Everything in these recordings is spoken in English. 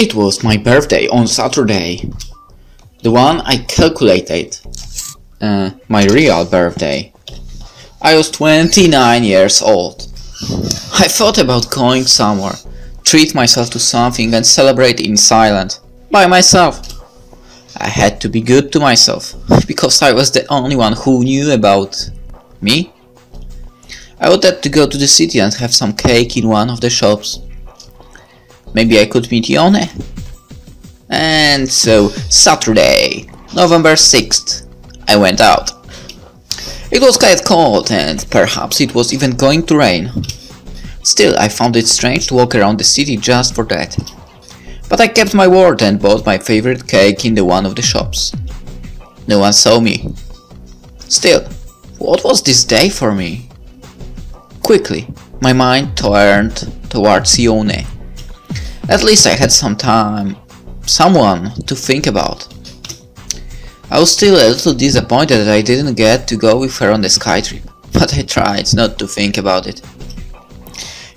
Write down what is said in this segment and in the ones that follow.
It was my birthday on Saturday. The one I calculated. My real birthday. I was 29 years old. I thought about going somewhere, treat myself to something and celebrate in silence, by myself. I had to be good to myself, because I was the only one who knew about me. I wanted to go to the city and have some cake in one of the shops. Maybe I could meet Yone. And so, Saturday, November 6th, I went out. It was quite cold and perhaps it was even going to rain. Still, I found it strange to walk around the city just for that. But I kept my word and bought my favorite cake in one of the shops. No one saw me. Still, what was this day for me? Quickly, my mind turned towards Yone. At least I had some time, someone to think about. I was still a little disappointed that I didn't get to go with her on the sky trip, but I tried not to think about it.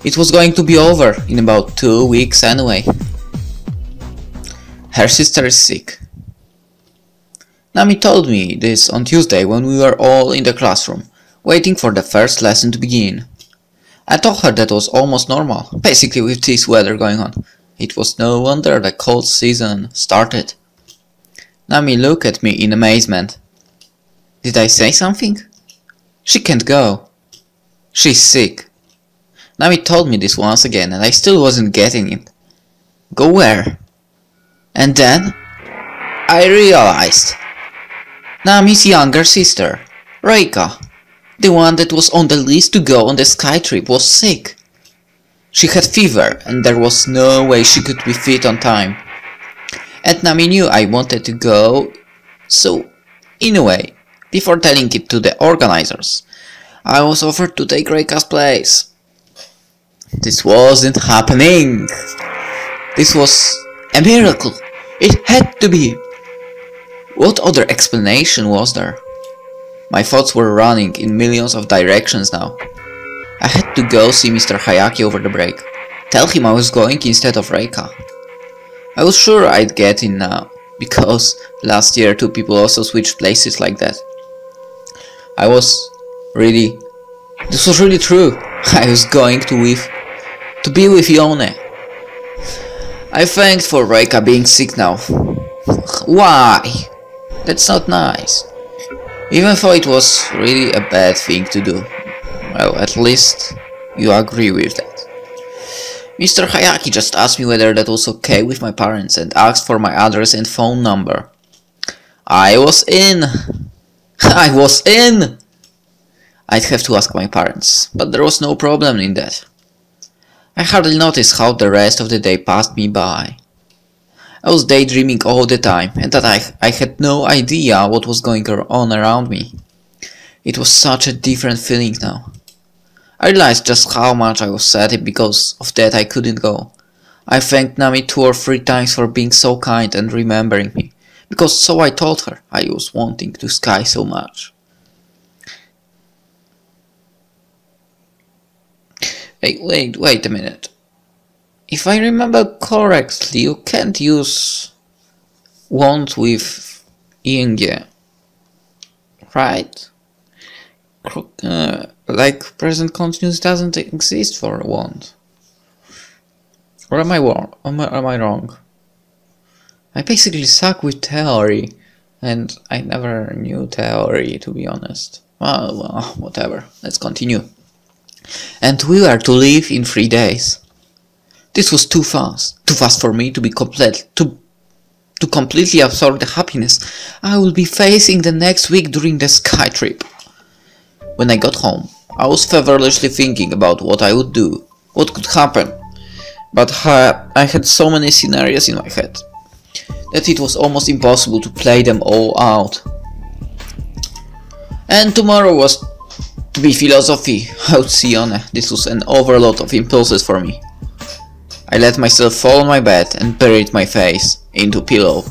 It was going to be over in about 2 weeks anyway. Her sister is sick. Nami told me this on Tuesday when we were all in the classroom, waiting for the first lesson to begin. I told her that was almost normal, basically with this weather going on. It was no wonder the cold season started. Nami looked at me in amazement. Did I say something? She can't go. She's sick. Nami told me this once again and I still wasn't getting it. Go where? And then I realized. Nami's younger sister, Reika, the one that was on the list to go on the sky trip, was sick. She had fever and there was no way she could be fit on time. And Nami knew I wanted to go, so in a way, before telling it to the organizers, I was offered to take Reika's place. This wasn't happening. This was a miracle. It had to be. What other explanation was there? My thoughts were running in millions of directions now. I had to go see Mr. Hayaki over the break. Tell him I was going instead of Reika. I was sure I'd get in now, because last year 2 people also switched places like that. This was really true. I was going to be with Yone. I thanked for Reika being sick now. Why? That's not nice. Even though it was really a bad thing to do. Well, at least you agree with that. Mr. Hayaki just asked me whether that was okay with my parents and asked for my address and phone number. I was in! I was in! I'd have to ask my parents, but there was no problem in that. I hardly noticed how the rest of the day passed me by. I was daydreaming all the time, and that I had no idea what was going on around me. It was such a different feeling now. I realized just how much I was sad because of that I couldn't go. I thanked Nami 2 or 3 times for being so kind and remembering me, because so I told her I was wanting to sky so much. Hey, wait a minute. If I remember correctly, you can't use wand with Inge, right? Like present continuous doesn't exist for a wand. Or am I wrong? I basically suck with theory, and I never knew theory, to be honest. Well, whatever. Let's continue. And we were to leave in 3 days. This was too fast for me to be to completely absorb the happiness I will be facing the next week during the sky trip. When I got home, I was feverishly thinking about what I would do, what could happen, but I had so many scenarios in my head that it was almost impossible to play them all out. And tomorrow was to be philosophy. Out Sione, this was an overload of impulses for me. I let myself fall on my bed and buried my face into pillow.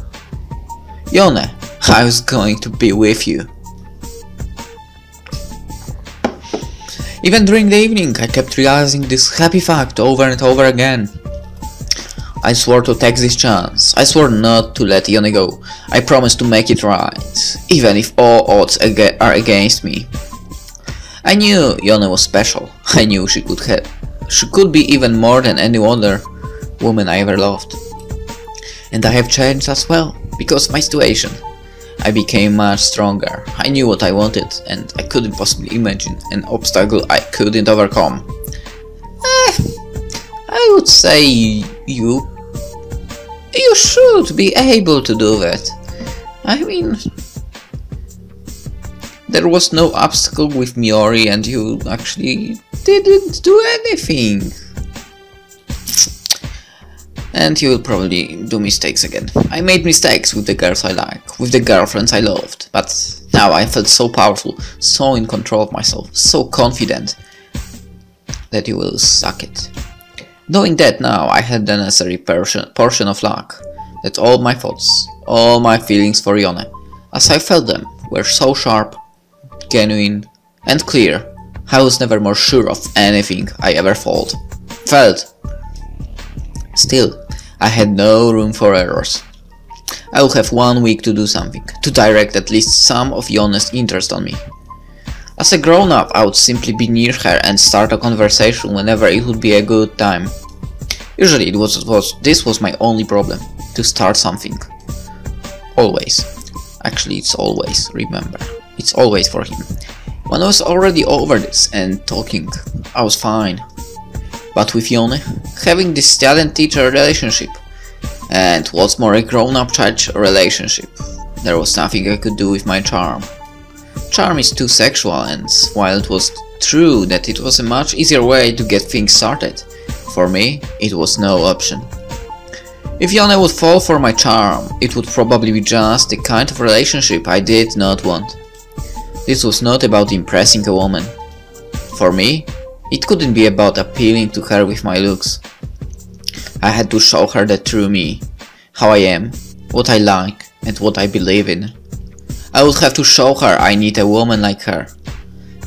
Yone, I was going to be with you. Even during the evening, I kept realizing this happy fact over and over again. I swore to take this chance. I swore not to let Yone go. I promised to make it right, even if all odds are against me. I knew Yone was special. I knew she could be even more than any other woman I ever loved. And I have changed as well, because of my situation. I became much stronger. I knew what I wanted, and I couldn't possibly imagine an obstacle I couldn't overcome. I would say you should be able to do that. I mean, there was no obstacle with Miori and you actually didn't do anything. And you will probably do mistakes again. I made mistakes with the girls I like, with the girlfriends I loved, but now I felt so powerful, so in control of myself, so confident that you will suck it. Knowing that now I had the necessary portion of luck, that all my thoughts, all my feelings for Yone, as I felt them, were so sharp, genuine, and clear. I was never more sure of anything I ever felt. Still, I had no room for errors. I would have 1 week to do something, to direct at least some of Yone's interest on me. As a grown-up, I would simply be near her and start a conversation whenever it would be a good time. Usually this was my only problem, to start something. Always. Actually, it's always, remember. It's always for him. When I was already over this and talking, I was fine. But with Yone, having this student-teacher relationship, and what's more, a grown-up child relationship, there was nothing I could do with my charm. Charm is too sexual, and while it was true that it was a much easier way to get things started, for me, it was no option. If Yone would fall for my charm, it would probably be just the kind of relationship I did not want. This was not about impressing a woman. For me, it couldn't be about appealing to her with my looks. I had to show her the true me, how I am, what I like, and what I believe in. I would have to show her I need a woman like her,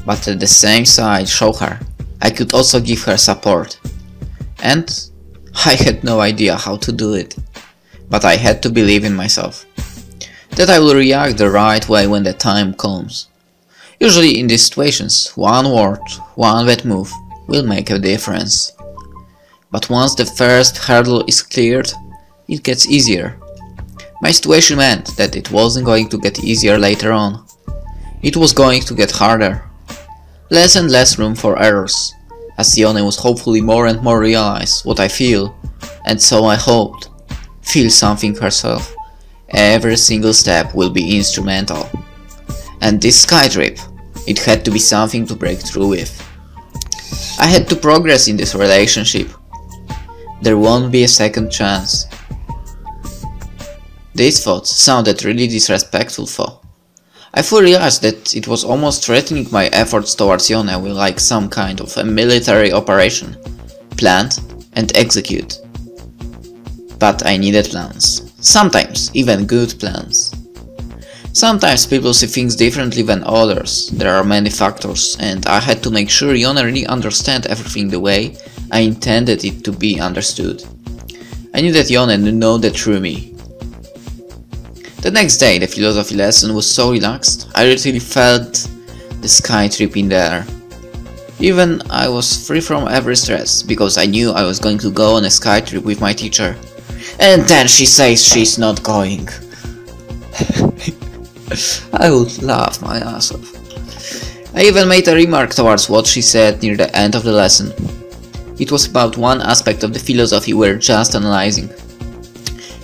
but at the same side show her I could also give her support. And I had no idea how to do it, but I had to believe in myself, that I will react the right way when the time comes. Usually in these situations, one word, one bad move will make a difference. But once the first hurdle is cleared, it gets easier. My situation meant that it wasn't going to get easier later on. It was going to get harder. Less and less room for errors, as Yone was hopefully more and more realize what I feel, and so I hoped, feel something herself. Every single step will be instrumental. And this sky trip, it had to be something to break through with. I had to progress in this relationship. There won't be a second chance. These thoughts sounded really disrespectful though. I fully realized that it was almost threatening my efforts towards Yone with like some kind of a military operation. Planned and execute. But I needed plans. Sometimes even good plans. Sometimes people see things differently than others. There are many factors, and I had to make sure Yone really understood everything the way I intended it to be understood. I knew that Yone knew know the true me. The next day, the philosophy lesson was so relaxed, I literally felt the sky trip in the air. Even I was free from every stress, because I knew I was going to go on a sky trip with my teacher. And then she says she's not going. I would laugh my ass off. I even made a remark towards what she said near the end of the lesson. It was about one aspect of the philosophy we were just analyzing.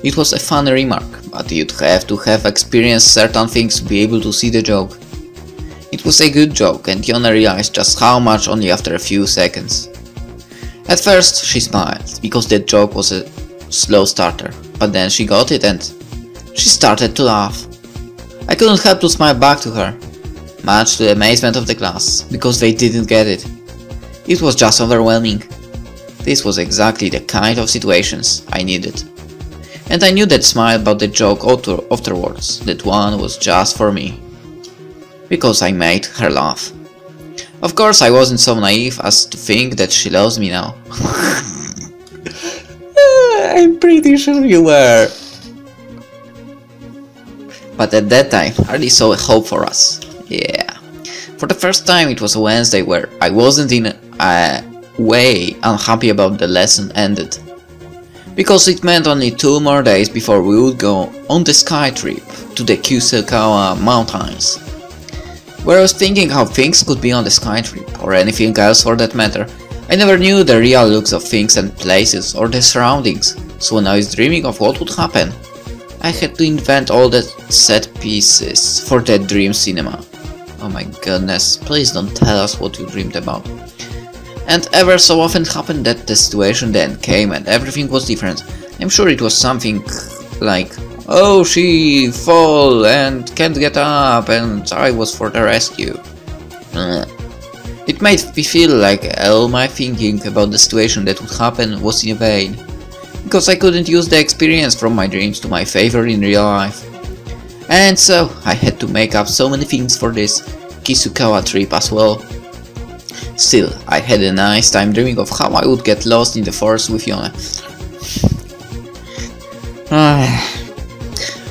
It was a funny remark, but you'd have to have experienced certain things to be able to see the joke. It was a good joke, and Yone realized just how much only after a few seconds. At first she smiled, because that joke was a slow starter, but then she got it and she started to laugh. I couldn't help to smile back to her, much to the amazement of the class, because they didn't get it. It was just overwhelming. This was exactly the kind of situations I needed. And I knew that smile about the joke afterwards, that one was just for me. Because I made her laugh. Of course I wasn't so naive as to think that she loves me now. I'm pretty sure you were. But at that time, I hardly saw a hope for us. Yeah. For the first time, it was a Wednesday where I wasn't in a way unhappy about the lesson ended. Because it meant only 2 more days before we would go on the sky trip to the Kusakawa mountains. Where I was thinking how things could be on the sky trip, or anything else for that matter. I never knew the real looks of things and places or the surroundings, so when I was dreaming of what would happen, I had to invent all the set pieces for that dream cinema. Oh my goodness, please don't tell us what you dreamed about. And ever so often happened that the situation then came and everything was different. I'm sure it was something like, oh, she fell and can't get up and I was for the rescue. It made me feel like all my thinking about the situation that would happen was in vain, because I couldn't use the experience from my dreams to my favor in real life. And so I had to make up so many things for this Kisukawa trip as well. Still, I had a nice time dreaming of how I would get lost in the forest with Yona.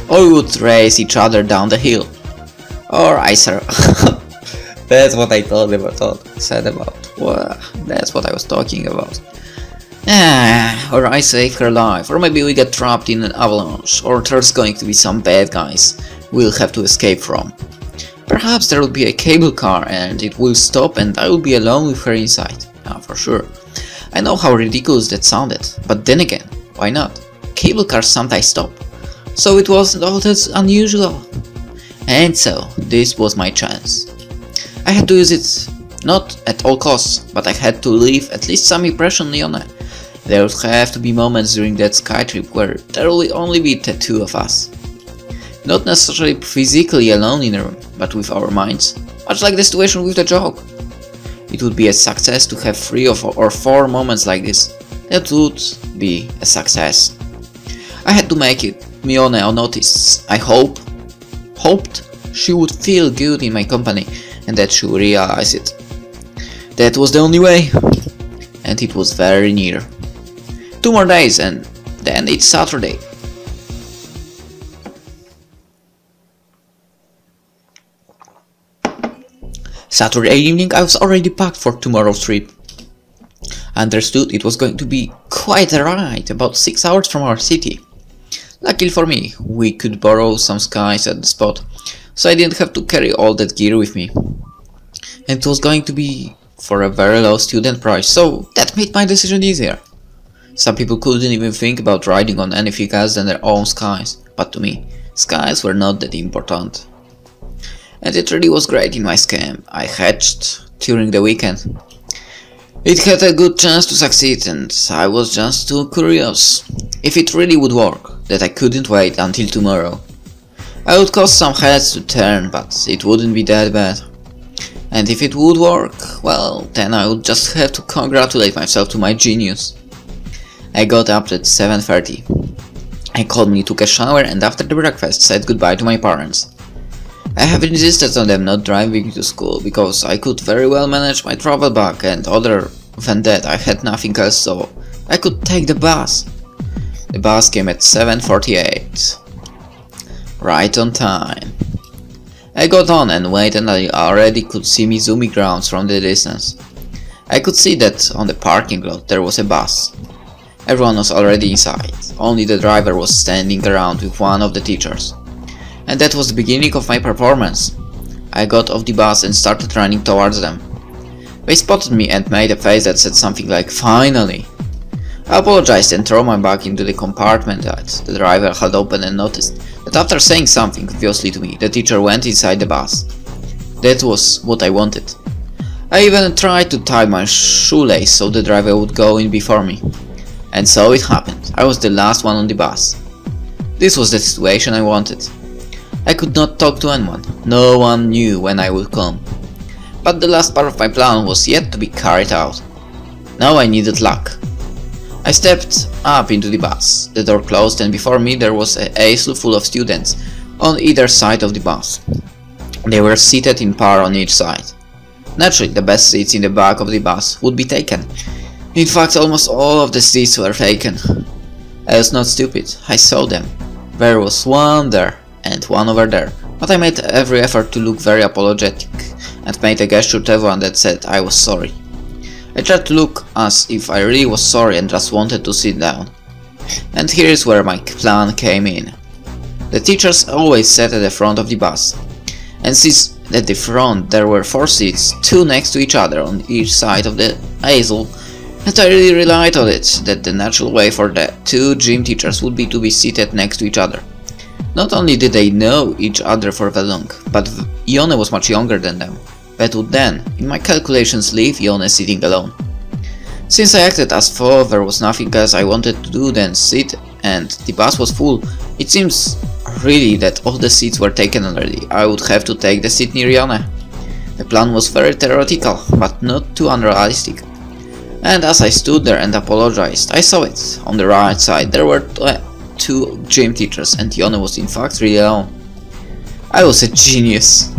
Or we would race each other down the hill. Or I That's what I said about. Well, that's what I was talking about. Or I save her life, or maybe we get trapped in an avalanche, or there's going to be some bad guys we'll have to escape from. Perhaps there will be a cable car and it will stop and I will be alone with her inside. For sure. I know how ridiculous that sounded, but then again, why not? Cable cars sometimes stop, so it wasn't all that unusual. And so, this was my chance. I had to use it, not at all costs, but I had to leave at least some impression on Yona. There would have to be moments during that sky trip where there will only be the 2 of us. Not necessarily physically alone in a room, but with our minds, much like the situation with the joke. It would be a success to have 3 or 4 moments like this. That would be a success. I had to make it Mione notice. I hoped she would feel good in my company and that she would realize it. That was the only way, and it was very near. 2 more days and then it's Saturday. Saturday evening I was already packed for tomorrow's trip. I understood it was going to be quite a ride, about 6 hours from our city. Luckily for me, we could borrow some skies at the spot, so I didn't have to carry all that gear with me. And it was going to be for a very low student price, so that made my decision easier. Some people couldn't even think about riding on anything else than their own skies, but to me, skies were not that important. And it really was great in my scam I hatched during the weekend. It had a good chance to succeed and I was just too curious if it really would work that I couldn't wait until tomorrow. I would cause some heads to turn, but it wouldn't be that bad. And if it would work, well, then I would just have to congratulate myself to my genius. I got up at 7:30. I calmly took a shower and after the breakfast said goodbye to my parents. I have insisted on them not driving me to school because I could very well manage my travel bag, and other than that I had nothing else, so I could take the bus. The bus came at 7:48. Right on time. I got on and waited and I already could see Mizumi grounds from the distance. I could see that on the parking lot there was a bus. Everyone was already inside, only the driver was standing around with one of the teachers. And that was the beginning of my performance. I got off the bus and started running towards them. They spotted me and made a face that said something like, "Finally!" I apologized and threw my bag into the compartment that the driver had opened and noticed that after saying something obviously to me, the teacher went inside the bus. That was what I wanted. I even tried to tie my shoelace so the driver would go in before me. And so it happened. I was the last one on the bus. This was the situation I wanted. I could not talk to anyone. No one knew when I would come. But the last part of my plan was yet to be carried out. Now I needed luck. I stepped up into the bus. The door closed and before me there was an aisle full of students on either side of the bus. They were seated in par on each side. Naturally, the best seats in the back of the bus would be taken. In fact, almost all of the seats were taken. I was not stupid, I saw them. There was one there, and one over there, but I made every effort to look very apologetic, and made a gesture to everyone that said I was sorry. I tried to look as if I really was sorry and just wanted to sit down. And here is where my plan came in. The teachers always sat at the front of the bus, and since at the front there were 4 seats, 2 next to each other on each side of the aisle, and I really relied on it that the natural way for the 2 gym teachers would be to be seated next to each other. Not only did they know each other for that long, but Yone was much younger than them. That would then, in my calculations, leave Yone sitting alone. Since I acted as though there was nothing else I wanted to do than sit and the bus was full, it seems really that all the seats were taken already. I would have to take the seat near Yone. The plan was very theoretical, but not too unrealistic. And as I stood there and apologized, I saw it. On the right side there were 2 gym teachers, and Yone was in fact really alone. I was a genius.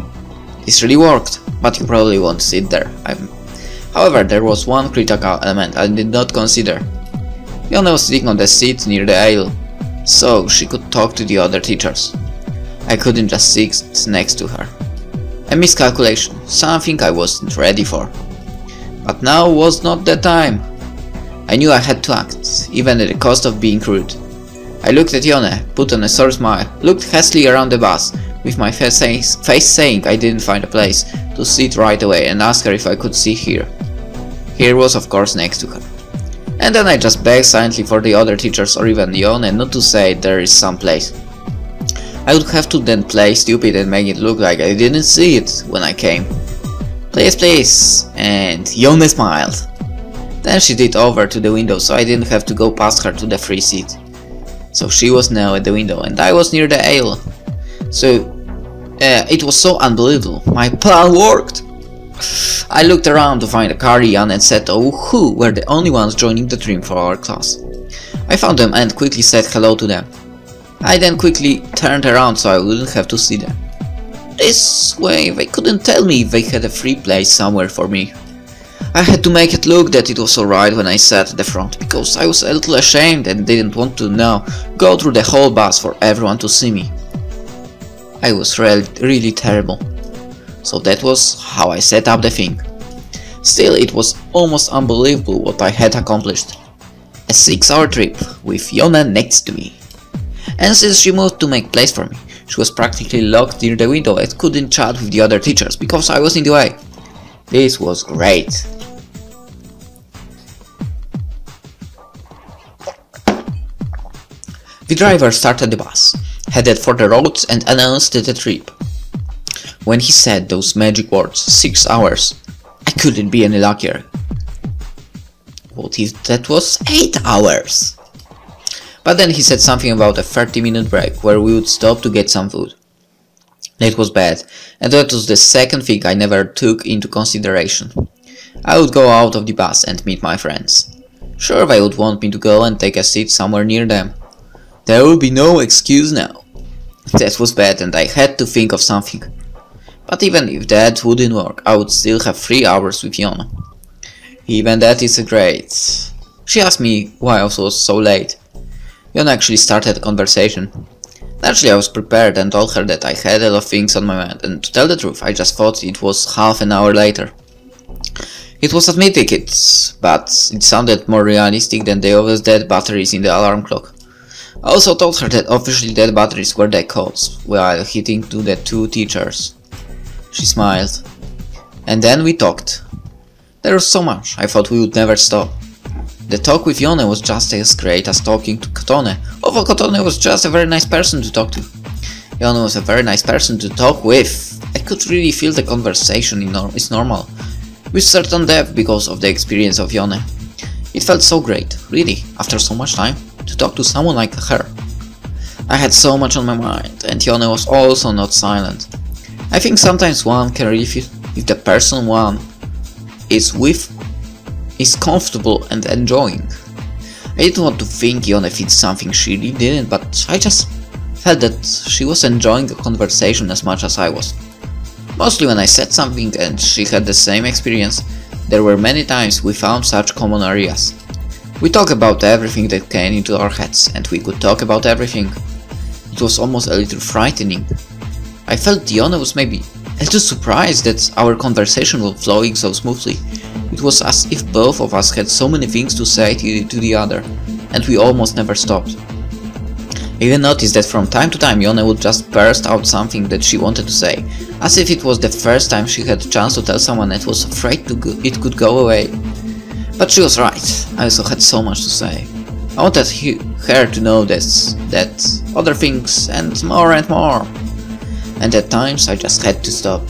This really worked, but you probably won't sit there. However, there was one critical element I did not consider. Yone was sitting on the seat near the aisle, so she could talk to the other teachers. I couldn't just sit next to her. A miscalculation, something I wasn't ready for. But now was not the time. I knew I had to act, even at the cost of being rude. I looked at Yone, put on a sore smile, looked hastily around the bus, with my face saying I didn't find a place to sit right away, and asked her if I could sit here. Here was of course next to her. And then I just begged silently for the other teachers or even Yone not to say there is some place. I would have to then play stupid and make it look like I didn't see it when I came. Please, please, and Yone smiled. Then she did over to the window so I didn't have to go past her to the free seat. So she was now at the window and I was near the aisle. So it was so unbelievable. My plan worked. I looked around to find a Karian and said who were the only ones joining the dream for our class. I found them and quickly said hello to them. I then quickly turned around so I wouldn't have to see them. This way they couldn't tell me if they had a free place somewhere for me. I had to make it look that it was alright when I sat at the front, because I was a little ashamed and didn't want to now go through the whole bus for everyone to see me. I was really terrible. So that was how I set up the thing. Still, it was almost unbelievable what I had accomplished. A 6-hour trip with Yone next to me. And since she moved to make place for me, she was practically locked near the window and couldn't chat with the other teachers because I was in the way. This was great. The driver started the bus, headed for the roads and announced the trip. When he said those magic words, 6 hours, I couldn't be any luckier. What if that was 8 hours? But then he said something about a 30-minute break where we would stop to get some food. That was bad, and that was the second thing I never took into consideration. I would go out of the bus and meet my friends. Sure, they would want me to go and take a seat somewhere near them. There would be no excuse now. That was bad and I had to think of something. But even if that wouldn't work, I would still have 3 hours with Yone. Even that is great. She asked me why I was so late. Yone actually started a conversation. Naturally, I was prepared and told her that I had a lot of things on my mind, and to tell the truth, I just thought it was half an hour later. It was admit tickets, but it sounded more realistic than the obvious dead batteries in the alarm clock. I also told her that officially dead batteries were the cause, while hitting to the 2 teachers. She smiled. And then we talked. There was so much, I thought we would never stop. The talk with Yone was just as great as talking to Kotone, although Kotone was just a very nice person to talk to. Yone was a very nice person to talk with. I could really feel the conversation is normal, with certain depth because of the experience of Yone. It felt so great, really, after so much time, to talk to someone like her. I had so much on my mind, and Yone was also not silent. I think sometimes one can really feel if the person one is with is comfortable and enjoying. I didn't want to think Yone did something she really didn't, but I just felt that she was enjoying the conversation as much as I was. Mostly when I said something and she had the same experience, there were many times we found such common areas. We talked about everything that came into our heads, and we could talk about everything. It was almost a little frightening. I felt Yone was maybe a little surprised that our conversation was flowing so smoothly. It was as if both of us had so many things to say to the other, and we almost never stopped. I even noticed that from time to time Yone would just burst out something that she wanted to say, as if it was the first time she had a chance to tell someone and was afraid it could go away. But she was right, I also had so much to say. I wanted her to know that other things and more, and at times I just had to stop.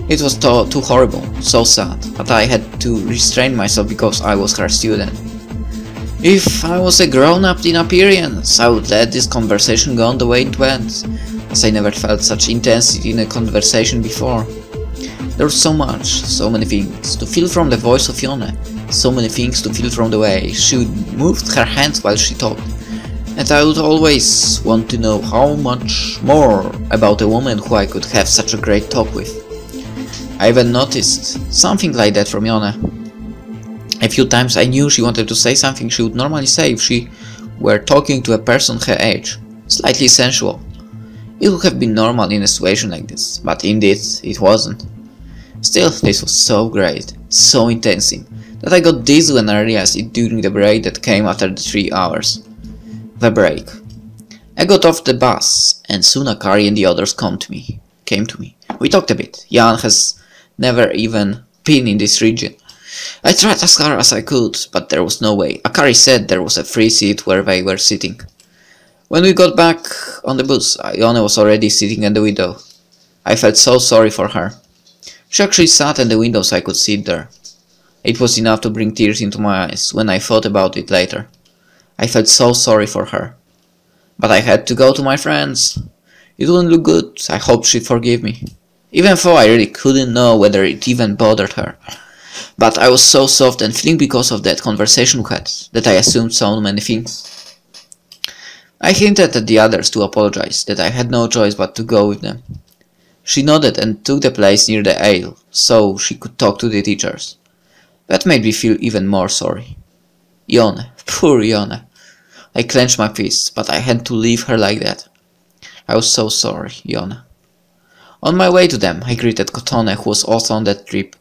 It was too horrible, so sad, but I had to restrain myself because I was her student. If I was a grown-up in appearance, I would let this conversation go on the way it went, as I never felt such intensity in a conversation before. There was so much, so many things to feel from the voice of Yone, so many things to feel from the way she moved her hands while she talked, and I would always want to know how much more about a woman who I could have such a great talk with. I even noticed something like that from Yone. A few times I knew she wanted to say something she would normally say if she were talking to a person her age, slightly sensual. It would have been normal in a situation like this, but indeed it wasn't. Still, this was so great, so intense, that I got dizzy when I realized it during the break that came after the 3 hours. The break. I got off the bus, and soon Akari and the others came to me. We talked a bit. Jan has never even been in this region. I tried as hard as I could, but there was no way. Akari said there was a free seat where they were sitting. When we got back on the bus, Yone was already sitting at the window. I felt so sorry for her. She actually sat at the window so I could sit there. It was enough to bring tears into my eyes when I thought about it later. I felt so sorry for her. But I had to go to my friends. It wouldn't look good. I hoped she'd forgive me. Even though I really couldn't know whether it even bothered her. But I was so soft and feeling because of that conversation we had, that I assumed so many things. I hinted at the others to apologize, that I had no choice but to go with them. She nodded and took the place near the aisle, so she could talk to the teachers. That made me feel even more sorry. Yone, poor Yone. I clenched my fists, but I had to leave her like that. I was so sorry, Yone. On my way to them, I greeted Kotone, who was also on that trip.